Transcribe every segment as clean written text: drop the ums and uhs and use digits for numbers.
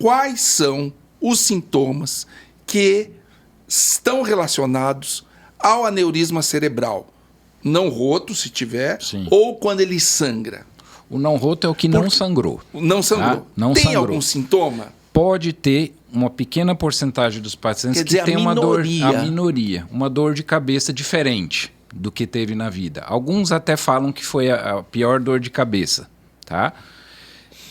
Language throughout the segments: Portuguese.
quais são os sintomas que estão relacionados ao aneurisma cerebral. Não roto, se tiver, Sim. ou quando ele sangra. O não roto é o que não sangrou. Não sangrou. Tá? Não Tem sangrou. algum sintoma? Pode ter uma pequena porcentagem dos pacientes que tem uma dor, a minoria, uma dor de cabeça diferente do que teve na vida. Alguns até falam que foi a pior dor de cabeça, tá?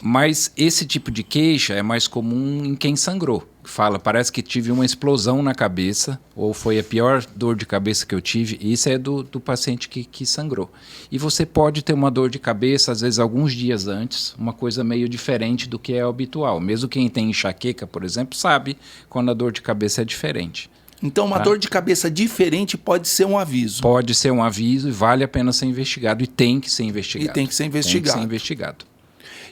Mas esse tipo de queixa é mais comum em quem sangrou. Fala, parece que tive uma explosão na cabeça, ou foi a pior dor de cabeça que eu tive. Isso é do paciente que sangrou. E você pode ter uma dor de cabeça, às vezes alguns dias antes, uma coisa meio diferente do que é habitual. Mesmo quem tem enxaqueca, por exemplo, sabe quando a dor de cabeça é diferente. Então, uma dor de cabeça diferente pode ser um aviso. Pode ser um aviso e vale a pena ser investigado. E tem que ser investigado. E tem que ser investigado. Tem que ser investigado.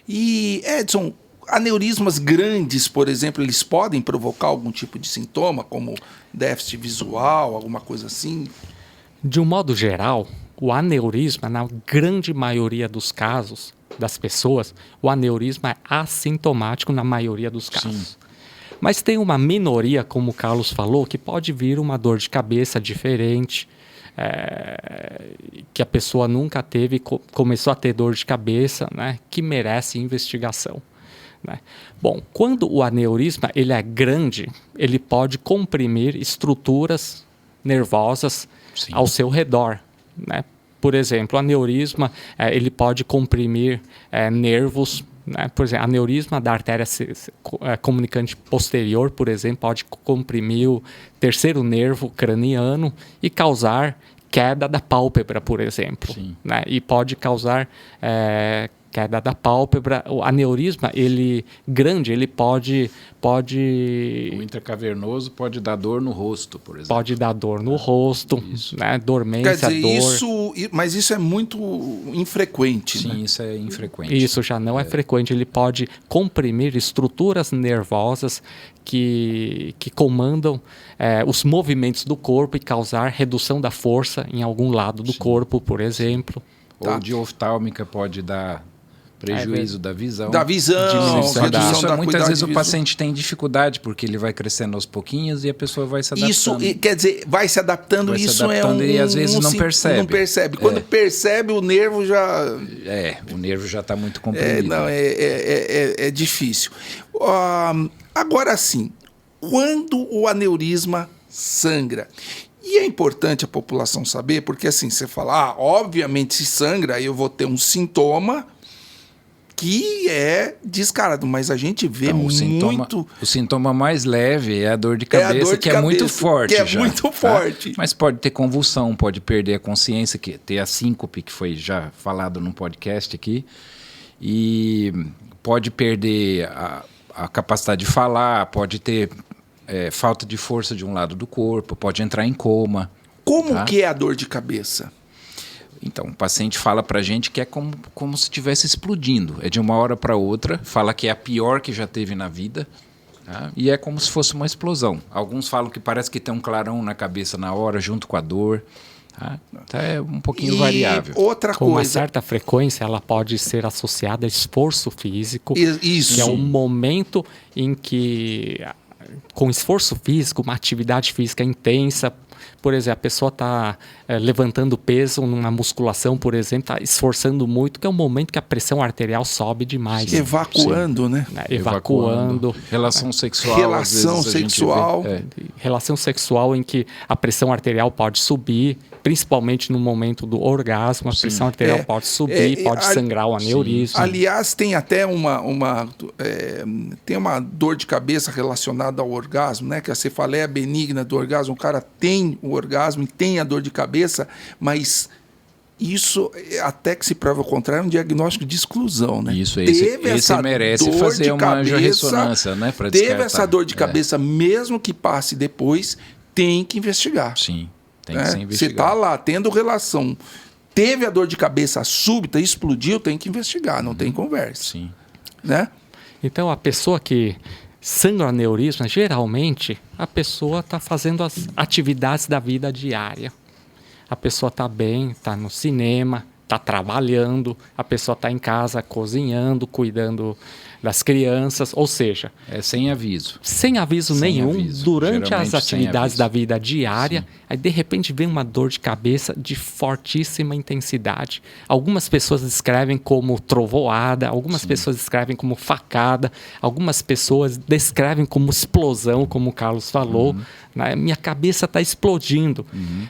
E, Edson, aneurismas grandes, por exemplo, eles podem provocar algum tipo de sintoma, como déficit visual, alguma coisa assim? De um modo geral, o aneurisma, na grande maioria dos casos das pessoas, o aneurisma é assintomático na maioria dos casos. Sim. Mas tem uma minoria, como o Carlos falou, que pode vir uma dor de cabeça diferente, que a pessoa nunca teve, começou a ter dor de cabeça, né, que merece investigação. Né? Bom, quando o aneurisma ele é grande, ele pode comprimir estruturas nervosas Sim. ao seu redor. Né? Por exemplo, o aneurisma ele pode comprimir nervos. Né? Por exemplo, aneurisma da artéria comunicante posterior, por exemplo, pode comprimir o terceiro nervo craniano e causar queda da pálpebra, por exemplo. Né? E pode causar queda da pálpebra. O aneurisma, ele grande, ele pode... O intracavernoso pode dar dor no rosto, por exemplo. Pode dar dor no rosto, né? Dormência, Quer dizer, dor. Mas isso é muito infrequente, Sim, né? isso é infrequente. Isso já não é frequente. Ele pode comprimir estruturas nervosas que comandam os movimentos do corpo e causar redução da força em algum lado do corpo, por exemplo. Ou de oftálmica pode dar prejuízo da visão. Da visão, diminuição da muitas vezes o paciente tem dificuldade porque ele vai crescendo aos pouquinhos e a pessoa vai se adaptando. Isso, quer dizer, vai se adaptando, e às vezes não percebe. Não percebe. Quando percebe, o nervo já... o nervo já está muito comprimido. É difícil. Agora sim, quando o aneurisma sangra... E é importante a população saber, porque assim, você fala, obviamente se sangra, aí eu vou ter um sintoma que é descarado, mas a gente vê muito... O sintoma mais leve é a dor de cabeça, que é muito forte. Que é muito forte. Mas pode ter convulsão, pode perder a consciência, ter a síncope, que foi já falado num podcast aqui, e pode perder a capacidade de falar, pode ter... falta de força de um lado do corpo, pode entrar em coma. Como que é a dor de cabeça? Então, o paciente fala pra gente que é como se estivesse explodindo. É de uma hora para outra, fala que é a pior que já teve na vida, tá? E é como se fosse uma explosão. Alguns falam que parece que tem um clarão na cabeça na hora, junto com a dor. Tá? Então é um pouquinho variável. Outra coisa... Com uma certa frequência, ela pode ser associada a esforço físico. Isso. Que é um momento em que... com esforço físico, uma atividade física intensa, por exemplo, a pessoa está levantando peso numa musculação, por exemplo, está esforçando muito, que é um momento que a pressão arterial sobe demais. Evacuando, né? Evacuando. Relação sexual. Relação sexual. Relação sexual em que a pressão arterial pode subir, principalmente no momento do orgasmo, a pressão arterial pode subir, pode sangrar o aneurisma. Aliás, tem até tem uma dor de cabeça relacionada ao orgasmo, né? Que a cefaleia benigna do orgasmo, o cara tem o orgasmo e tem a dor de cabeça, mas isso, até que se prova o contrário, é um diagnóstico de exclusão, né? Isso, esse merece fazer uma ressonância, né? Pra teve descartar. essa dor de cabeça, mesmo que passe depois, tem que investigar. Sim, tem que ser investigado. Você está lá tendo relação, teve a dor de cabeça súbita, explodiu, tem que investigar, não tem conversa. Sim. Né? Então, a pessoa que sangra o aneurisma, geralmente, a pessoa está fazendo as atividades da vida diária. A pessoa está bem, está no cinema, está trabalhando, a pessoa está em casa cozinhando, cuidando das crianças, ou seja... sem aviso. Sem aviso nenhum, durante as atividades da vida diária, sim. Aí de repente vem uma dor de cabeça de fortíssima intensidade. Algumas pessoas descrevem como trovoada, algumas sim. pessoas descrevem como facada, algumas pessoas descrevem como explosão, como o Carlos falou. Né? Minha cabeça está explodindo.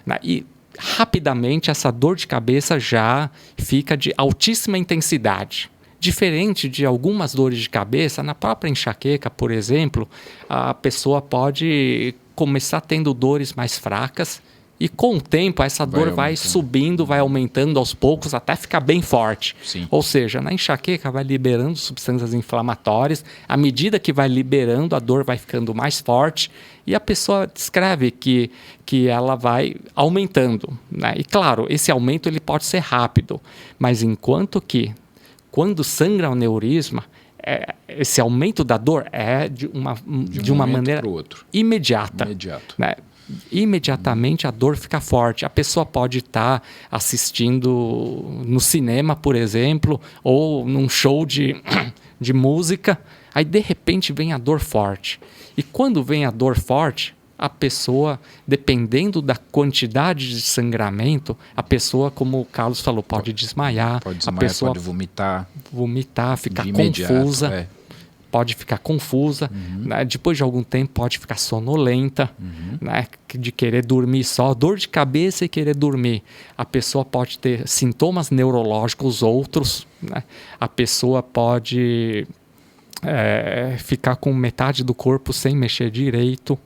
Né? E rapidamente essa dor de cabeça já fica de altíssima intensidade. Diferente de algumas dores de cabeça, na própria enxaqueca, por exemplo, a pessoa pode começar tendo dores mais fracas e com o tempo essa dor vai subindo, vai aumentando aos poucos até ficar bem forte. Sim. Ou seja, na enxaqueca vai liberando substâncias inflamatórias, à medida que vai liberando a dor vai ficando mais forte e a pessoa descreve que ela vai aumentando. Né? E claro, esse aumento ele pode ser rápido, mas enquanto que quando sangra o aneurisma, esse aumento da dor é de uma maneira imediata. Né? Imediatamente a dor fica forte. A pessoa pode estar assistindo no cinema, por exemplo, ou num show de música, aí de repente vem a dor forte. E quando vem a dor forte, a pessoa, dependendo da quantidade de sangramento, a pessoa, como o Carlos falou, pode desmaiar. A pessoa pode vomitar, ficar confusa. Pode ficar confusa. Né? Depois de algum tempo pode ficar sonolenta, né? De querer dormir só, dor de cabeça e querer dormir. A pessoa pode ter sintomas neurológicos outros. Né? A pessoa pode ficar com metade do corpo sem mexer direito.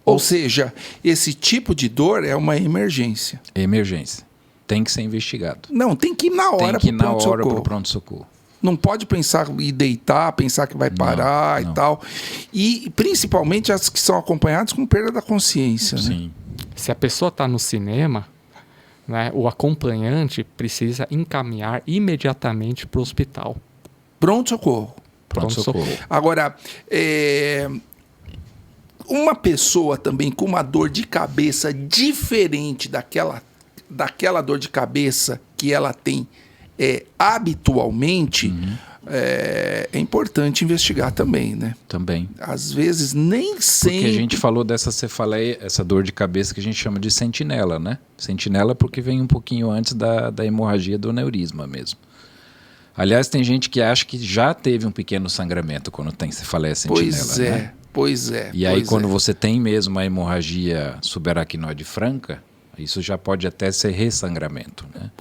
Ou seja, esse tipo de dor é uma emergência. Emergência. Tem que ser investigado. Não, tem que ir na hora para o pronto-socorro. Não pode pensar e deitar, pensar que vai parar e tal. E principalmente as que são acompanhadas com perda da consciência. Sim. Né? Se a pessoa está no cinema, né, o acompanhante precisa encaminhar imediatamente para o hospital. Pronto-socorro. Pronto-socorro. Agora, uma pessoa também com uma dor de cabeça diferente daquela dor de cabeça que ela tem habitualmente, é importante investigar também, né? Também. Às vezes, nem sempre... Porque a gente falou dessa cefaleia, essa dor de cabeça que a gente chama de sentinela, né? Sentinela porque vem um pouquinho antes da hemorragia do aneurisma mesmo. Aliás, tem gente que acha que já teve um pequeno sangramento quando tem cefaleia sentinela, né? Pois é. E aí, quando você tem mesmo a hemorragia subaracnoide franca, isso já pode até ser ressangramento, né?